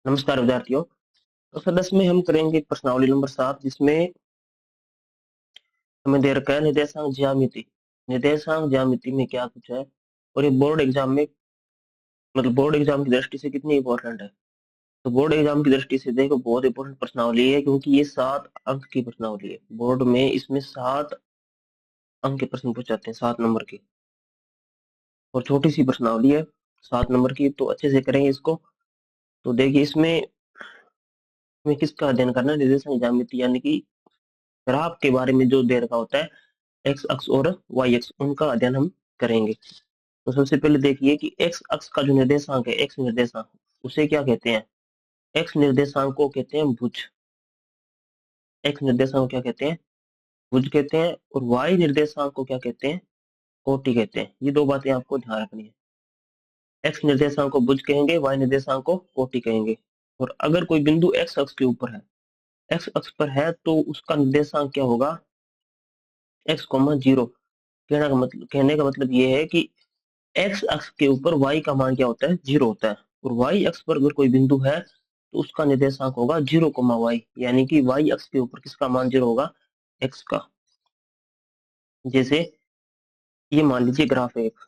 नमस्कार विद्यार्थियों। तो सदस्य में हम करेंगे प्रश्नावली नंबर 7, जिसमें हमें दे रखा है निर्देशांक ज्यामिति। निर्देशांक ज्यामिति में क्या कुछ है और ये बोर्ड एग्जाम में, मतलब बोर्ड एग्जाम की दृष्टि से कितनी इंपॉर्टेंट है। तो बोर्ड एग्जाम की दृष्टि से देखो बहुत इंपॉर्टेंट प्रश्नावली है, क्योंकि ये 7 अंक की प्रश्नावली है। बोर्ड में इसमें 7 अंक के प्रश्न पूछे जाते हैं, 7 नंबर के, और छोटी सी प्रश्नावली है 7 नंबर की। तो अच्छे से करेंगे इसको। तो देखिए इसमें हमें किसका अध्ययन करना है, निर्देशांक ज्यामिति, यानी कि ग्राफ के बारे में जो दे रखा होता है, एक्स अक्ष और वाई अक्ष, उनका अध्ययन हम करेंगे। तो सबसे पहले देखिए कि एक्स अक्ष का जो निर्देशांक है, एक्स निर्देशांक, उसे क्या कहते हैं। एक्स निर्देशांक को कहते हैं भुज। एक्स निर्देशांक को क्या कहते हैं, भुज कहते हैं। और वाई निर्देशांक को क्या कहते हैं, कोटि कहते हैं। ये दो बातें आपको ध्यान रखनी है। एक्स निर्देशांक को भुज कहेंगे, वाई निर्देशांक को कोटि कहेंगे। और अगर कोई बिंदु एक्स अक्ष के ऊपर है, एक्स अक्ष पर है, तो उसका निर्देशांक क्या होगा, एक्स कोमा जीरो। कहने का मतलब ये है कि एक्स अक्ष के ऊपर वाई का मान क्या होता है, जीरो होता है। और वाई अक्ष पर अगर कोई बिंदु है तो उसका निर्देशांक होगा जीरो कोमा वाई, यानी कि वाई अक्ष के ऊपर किसका मान जीरो होगा, एक्स का। जैसे ये मान लीजिए ग्राफ है एक,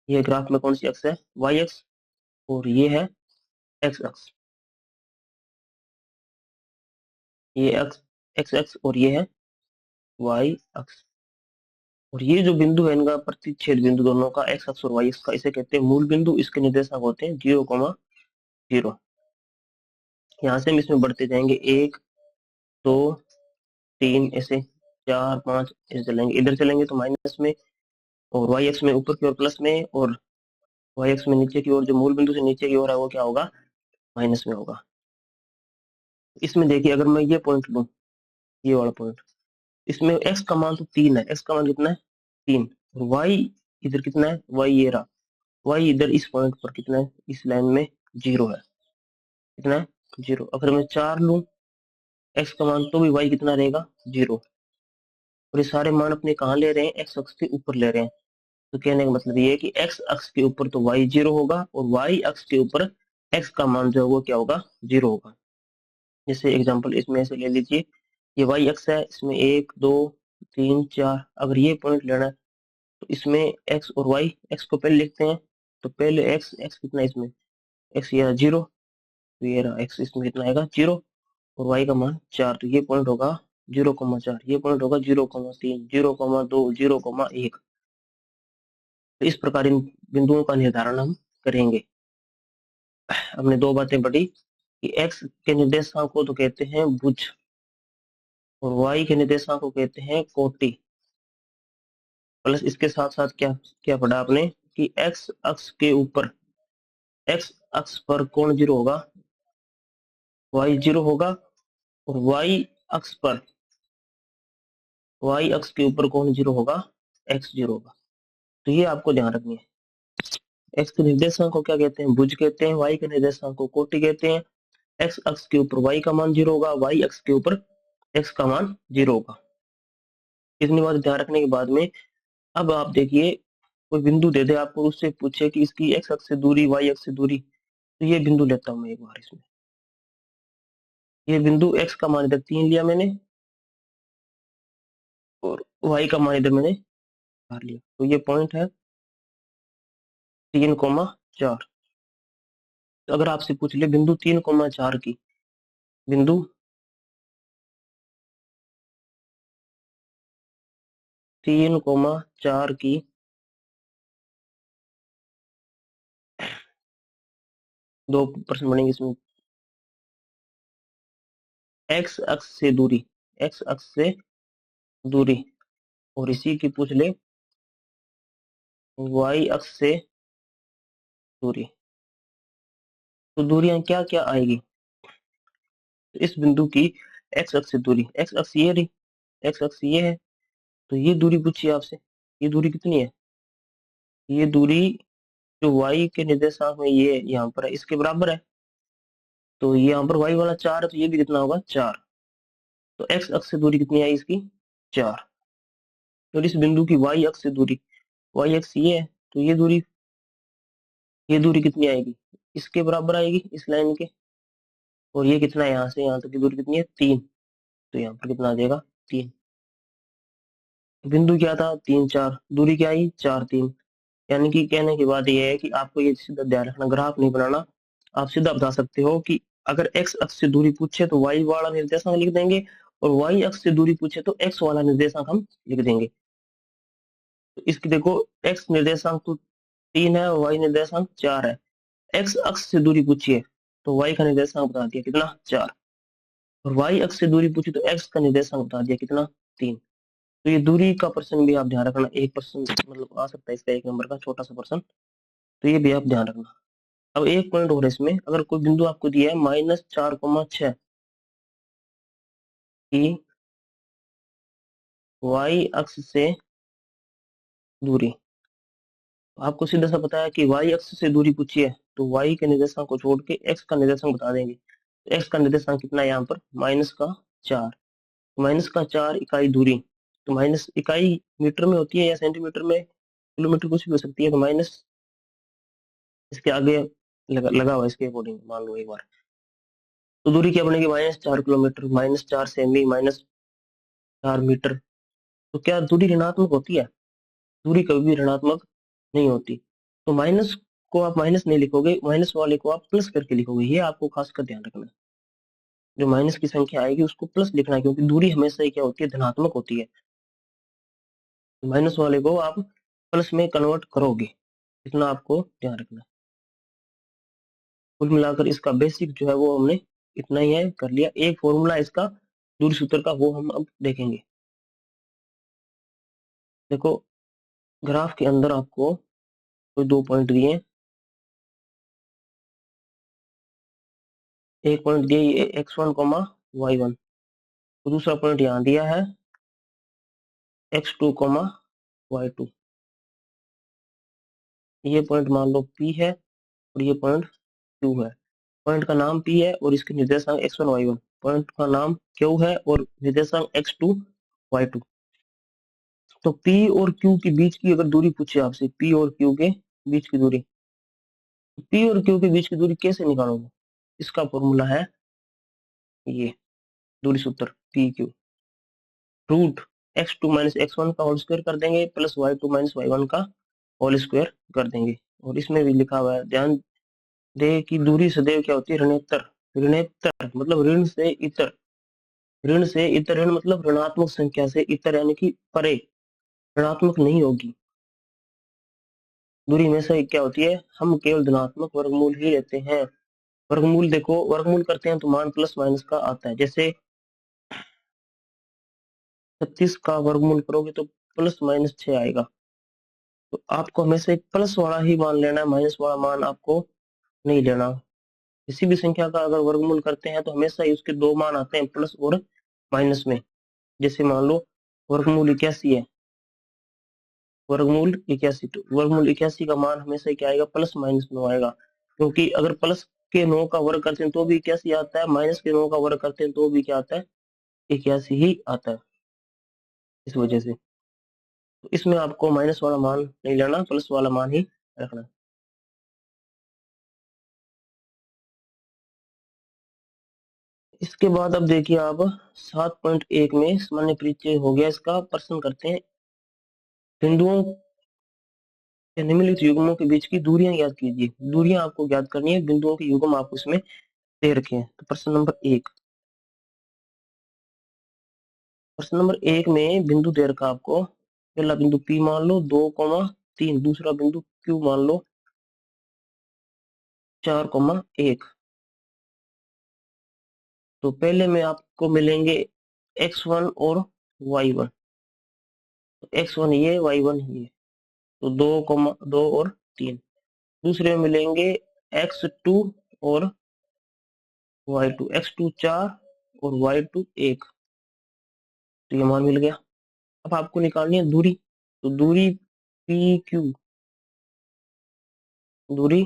ये ग्राफ में कौन सी अक्ष है, वाई अक्ष, और ये है एक्स अक्ष। ये अक्ष एक्स अक्ष और ये है वाई अक्ष। और ये जो बिंदु है इनका प्रतिच्छेद बिंदु दोनों का, एक्स अक्ष और वाई अक्ष का, इसे कहते हैं मूल बिंदु। इसके निर्देशांक होते हैं जीरो कोमा जीरो। यहाँ से हम इसमें बढ़ते जाएंगे, 1 2 3 ऐसे, 4 5 ऐसे चलेंगे। इधर चलेंगे तो माइनस में, और वाई एक्स में ऊपर की ओर प्लस में, और वाई एक्स में नीचे की ओर, जो मूल बिंदु से नीचे की ओर है वो क्या होगा, माइनस में होगा। इसमें देखिए अगर मैं ये पॉइंट लूं, ये वाला पॉइंट, इसमें एक्स का मान तो 3 है, एक्स का मान कितना है, 3। और वाई इधर कितना है, वाई ये रहा, वाई इधर इस पॉइंट पर कितना है, इस लाइन में जीरो है। कितना है, जीरो। अगर मैं 4 लूं एक्स का मान, तो भी वाई कितना रहेगा, जीरो। और ये सारे मान अपने कहाँ ले रहे हैं, एक्स अक्ष के ऊपर ले रहे हैं। तो कहने का मतलब ये है कि एक्स अक्ष के ऊपर तो वाई जीरो होगा, और वाई अक्ष के ऊपर एक्स का मान जो है वो क्या होगा, जीरो होगा। जैसे एग्जांपल इसमें ऐसे ले लीजिए, ये वाई अक्ष है, इसमें 1 2 3 4, अगर ये पॉइंट लेना है तो इसमें एक्स और वाई, एक्स को पहले लिखते हैं। तो पहले एक्स, एक्स कितना है इसमें, एक्स ये जीरो, तो ये रहा एक्स, इसमें कितना आएगा, जीरो। और वाई का मान 4, तो ये पॉइंट होगा 0,4, ये पॉइंट होगा 0,3, 0,2, 0,1। तो इस प्रकार इन बिंदुओं का निर्धारण हम करेंगे। हमने दो बातें पढ़ी कि एक्स के निर्देशांक को तो कहते हैं भुज, और वाई के निर्देशांक को कहते हैं कोटि। प्लस इसके साथ साथ क्या क्या पढ़ा आपने, कि एक्स अक्ष के ऊपर, एक्स अक्ष पर कौन जीरो होगा, वाई जीरो होगा। और वाई अक्ष पर, वाई अक्ष के ऊपर कौन जीरो होगा, एक्स जीरो होगा। तो ये आपको ध्यान रखनी है। एक्स के निर्देशांक को क्या कहते हैं, भुज कहते हैं। वाई के निर्देशांक को कोटि कहते हैं। एक्स अक्ष के ऊपर वाई का मान जीरो होगा, वाई अक्ष के ऊपर एक्स का मान जीरो होगा। इतनी बात ध्यान रखने के बाद में अब आप देखिए, कोई बिंदु दे दे आपको, उससे पूछे कि इसकी एक्स अक्ष से दूरी, वाई अक्ष से दूरी। तो ये बिंदु लेता हूं मैं एक बार इसमें, ये बिंदु एक्स का मान इधर 3 लिया मैंने, और वाई का मान इधर मैंने 4 लिया। तो ये पॉइंट है 3,4। तो अगर आपसे पूछ ले बिंदु 3,4 की, बिंदु 3,4 की, दो प्रश्न बनेंगे इसमें। एक्स अक्ष से दूरी, एक्स अक्ष से दूरी, और इसी की पूछ ले वाई अक्ष से दूरी। तो दूरियां क्या क्या आएगी, तो इस बिंदु की एक्स अक्ष से दूरी, एक्स अक्ष ये रही, एक्स अक्ष ये है, तो ये दूरी पूछिए आपसे, ये दूरी कितनी है, ये दूरी जो वाई के निर्देशांक में ये यहाँ पर है, इसके बराबर है। तो ये यहाँ पर वाई वाला 4 है, तो ये भी कितना होगा, 4। तो एक्स अक्ष से दूरी कितनी आई इसकी, 4। तो इस बिंदु की वाई अक्ष से दूरी, वाई अक्ष ये है, तो ये दूरी कितनी आएगी, इसके बराबर आएगी इस लाइन के, और ये कितना है यहाँ से यहाँ तक की दूरी कितनी है 3, तो यहाँ पर कितना आ जाएगा 3। बिंदु क्या था 3 4, दूरी क्या आई 4 3। यानी कि कहने की बात यह है कि आपको ये सीधा ध्यान रखना, ग्राफ नहीं बनाना। आप सीधा बता सकते हो कि अगर एक्स अक्ष से दूरी पूछे तो वाई वाला निर्देशांक लिख देंगे, और वाई अक्ष से दूरी पूछे तो एक्स वाला निर्देशांक हम लिख देंगे। तो इसकी देखो, एक्स निर्देशांक तो 3 है और वाई निर्देशांक 4 है। एक्स अक्ष से दूरी पूछिए तो वाई का निर्देशांक बता दिया कितना 4, और वाई अक्ष से दूरी पूछी तो एक्स का निर्देशांक बता दिया कितना 3। तो ये दूरी का प्रश्न भी आप ध्यान रखना, एक प्रश्न मतलब आ सकता है इसका, 1 नंबर का छोटा सा प्रश्न, तो ये भी आप ध्यान रखना। अब एक पॉइंट और है इसमें, अगर कोई बिंदु आपको दिया है -4,6 की वाई अक्ष से दूरी, तो आपको सीधा सा पता है कि वाई अक्ष से दूरी पूछी है तो वाई के निर्देशांक को छोड़ के एक्स का निर्देशांक बता देंगे। तो एक्स का निर्देशांक कितना है यहाँ पर -4, -4 इकाई दूरी, तो माइनस इकाई मीटर में होती है या सेंटीमीटर में, किलोमीटर कुछ भी हो सकती है, तो माइनस इसके आगे लगा हुआ है इसके अकॉर्डिंग मान लो एक बार। तो दूरी क्या बनेगी -4 किलोमीटर, -4 सेमी, -4 मीटर। तो क्या दूरी ऋणात्मक होती है? दूरी कभी भी ऋणात्मक नहीं होती। तो माइनस को आप माइनस नहीं लिखोगे, माइनस वाले को आप प्लस करके लिखोगे, ये आपको खासकर ध्यान रखना है। जो माइनस की संख्या आएगी उसको प्लस लिखना है, क्योंकि दूरी हमेशा ही क्या होती है धनात्मक होती है। तो माइनस वाले को आप प्लस में कन्वर्ट करोगे, इतना आपको ध्यान रखना है। कुल मिलाकर इसका बेसिक जो है वो हमने इतना ही है कर लिया। एक फॉर्मूला इसका दूरी सूत्र का, वो हम अब देखेंगे। देखो, ग्राफ के अंदर आपको कोई 2 पॉइंट दिए हैं। एक पॉइंट दिया ये x1, y1, तो दूसरा पॉइंट यहाँ दिया है x2, y2। ये पॉइंट मान लो P है और ये पॉइंट Q है। पॉइंट का नाम P है और इसके निर्देशांक x1 y1, पॉइंट का नाम Q है और निर्देशांक x2 y2। तो P और Q के बीच की अगर दूरी पूछे आपसे, P और Q के बीच की दूरी, तो P और Q के बीच की दूरी कैसे निकालोगे? इसका फॉर्मूला है ये दूरी सूत्र PQ, रूट x2 - x1 का होल स्क्वायर कर देंगे प्लस y2 - y1 का होल स्क्वायर कर देंगे। और इसमें भी लिखा हुआ है, ध्यान दे कि दूरी सदैव क्या होती है ऋणोत्तर। ऋणोत्तर मतलब ऋण से इतर, ऋण से इतर, ऋण मतलब ऋणात्मक संख्या से इतर यानी कि परे, ऋणात्मक नहीं होगी। दूरी हमेशा ही क्या होती है, हम केवल धनात्मक वर्गमूल ही लेते हैं। वर्गमूल देखो, वर्गमूल करते हैं तो मान प्लस माइनस का आता है। जैसे 36 का वर्गमूल करोगे तो +-6 आएगा। तो आपको हमेशा एक प्लस वाला ही मान लेना है, माइनस वाला मान आपको नहीं लेना। किसी भी संख्या का अगर वर्गमूल करते हैं तो हमेशा ही उसके दो मान आते हैं, प्लस और माइनस में। जैसे मान लो वर्गमूल 81 है, वर्गमूल 81 का मान हमेशा क्या आएगा, +-9 आएगा। क्योंकि अगर प्लस के 9 का वर्ग करते हैं तो भी 81 आता है, माइनस के 9 का वर्ग करते हैं तो भी क्या आता है 81 ही आता है। इस वजह से तो इसमें आपको माइनस वाला मान नहीं लेना, प्लस वाला मान ही रखना। इसके बाद अब देखिए आप 7.1 में सामान्य परिचय हो गया, इसका प्रश्न करते हैं। बिंदुओं या निम्नलिखित युग्मों के बीच की दूरियां ज्ञात कीजिए। दूरियां आपको ज्ञात करनी है, बिंदुओं के युग्म आपको इसमें दे रखे हैं। तो प्रश्न नंबर 1 में बिंदु दे रखा आपको। पहला बिंदु P मान लो 2,3, दूसरा बिंदु Q मान लो 4,1। तो पहले में आपको मिलेंगे x1 और y1, तो x1 ये y1 ये, तो 2,2 और 3। दूसरे में मिलेंगे x2 और y2, x2 4 और y2 1। तो ये मान मिल गया। अब आपको निकालनी है दूरी, तो दूरी PQ, दूरी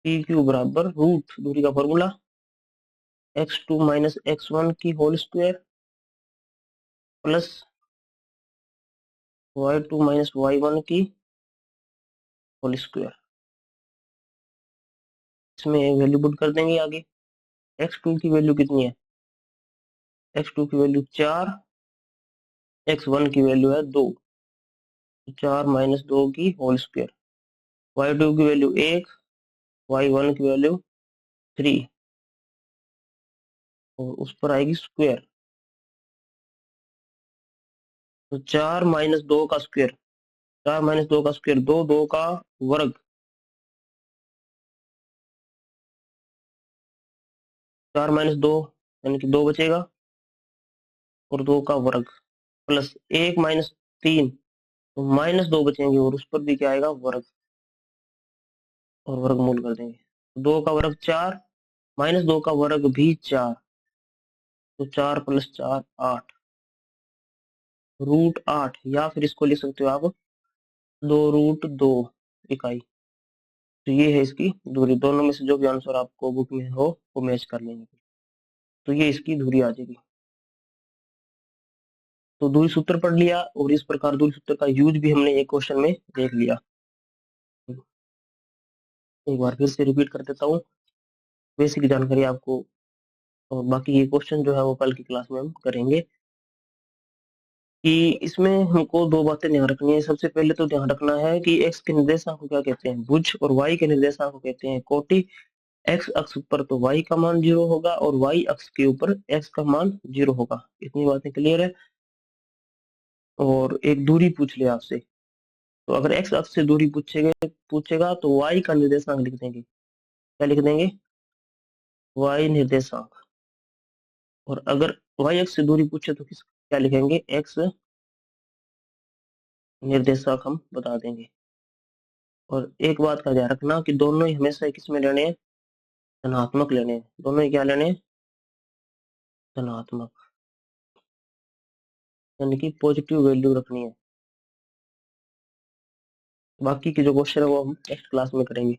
PQ बराबर रूट दूरी का फॉर्मूला x2 - x1 की whole square plus y2 - y1 की होल स्क्वायर। इसमें वैल्यू पुट कर देंगे आगे। x2 की वैल्यू कितनी है? x2 की वैल्यू 4, x1 की वैल्यू है 2, 4 माइनस 2 की होल स्क्वायर। y2 की वैल्यू 1, y1 की वैल्यू 3, और उस पर आएगी स्क्वायर। तो 4 माइनस 2 का स्क्वायर, 4 माइनस 2 का स्क्वायर 2, 2 का वर्ग, 4 माइनस 2 यानी कि 2 बचेगा, और 2 का वर्ग, प्लस 1 माइनस 3, तो माइनस 2 बचेंगे, और उस पर भी क्या आएगा? वर्ग, और वर्गमूल कर देंगे। 2 का वर्ग 4, माइनस 2 का वर्ग भी 4, तो 4 प्लस 4 8, √8, या फिर इसको लिख सकते हो आप 2√2 इकाई। तो ये है इसकी दूरी। दोनों में से जो भी आंसर आपको बुक में हो वो मैच कर लेंगे, तो ये इसकी दूरी आ जाएगी। तो दूरी सूत्र पढ़ लिया, और इस प्रकार दूरी सूत्र का यूज भी हमने एक क्वेश्चन में देख लिया। एक बार फिर से रिपीट कर देता हूँ बेसिक जानकारी आपको, और बाकी ये क्वेश्चन जो है वो कल की क्लास में हम करेंगे। कि इसमें हमको दो बातें ध्यान रखनी है। सबसे पहले तो ध्यान रखना है कि एक्स के निर्देशांक को क्या कहते हैं? भुज, और वाई के निर्देशांक को कहते हैं कोटि। एक्स अक्ष पर तो वाई का मान 0 होगा, और वाई अक्ष के ऊपर एक्स का मान 0 होगा। इतनी बातें क्लियर है। और एक दूरी पूछ लिया आपसे, तो अगर एक्स अक्ष से दूरी पूछेगा तो वाई का निर्देशांक लिख देंगे। क्या लिख देंगे? वाई निर्देशांक। और अगर वाई अक्ष से दूरी पूछे तो क्या लिखेंगे? एक्स निर्देशांक हम बता देंगे। और एक बात का ध्यान रखना कि दोनों ही हमेशा किस में लेने हैं? धनात्मक लेने हैं। दोनों ही क्या लेने हैं? धनात्मक, यानी कि पॉजिटिव वैल्यू रखनी है। बाकी के जो क्वेश्चन है वो हम नेक्स्ट क्लास में करेंगे।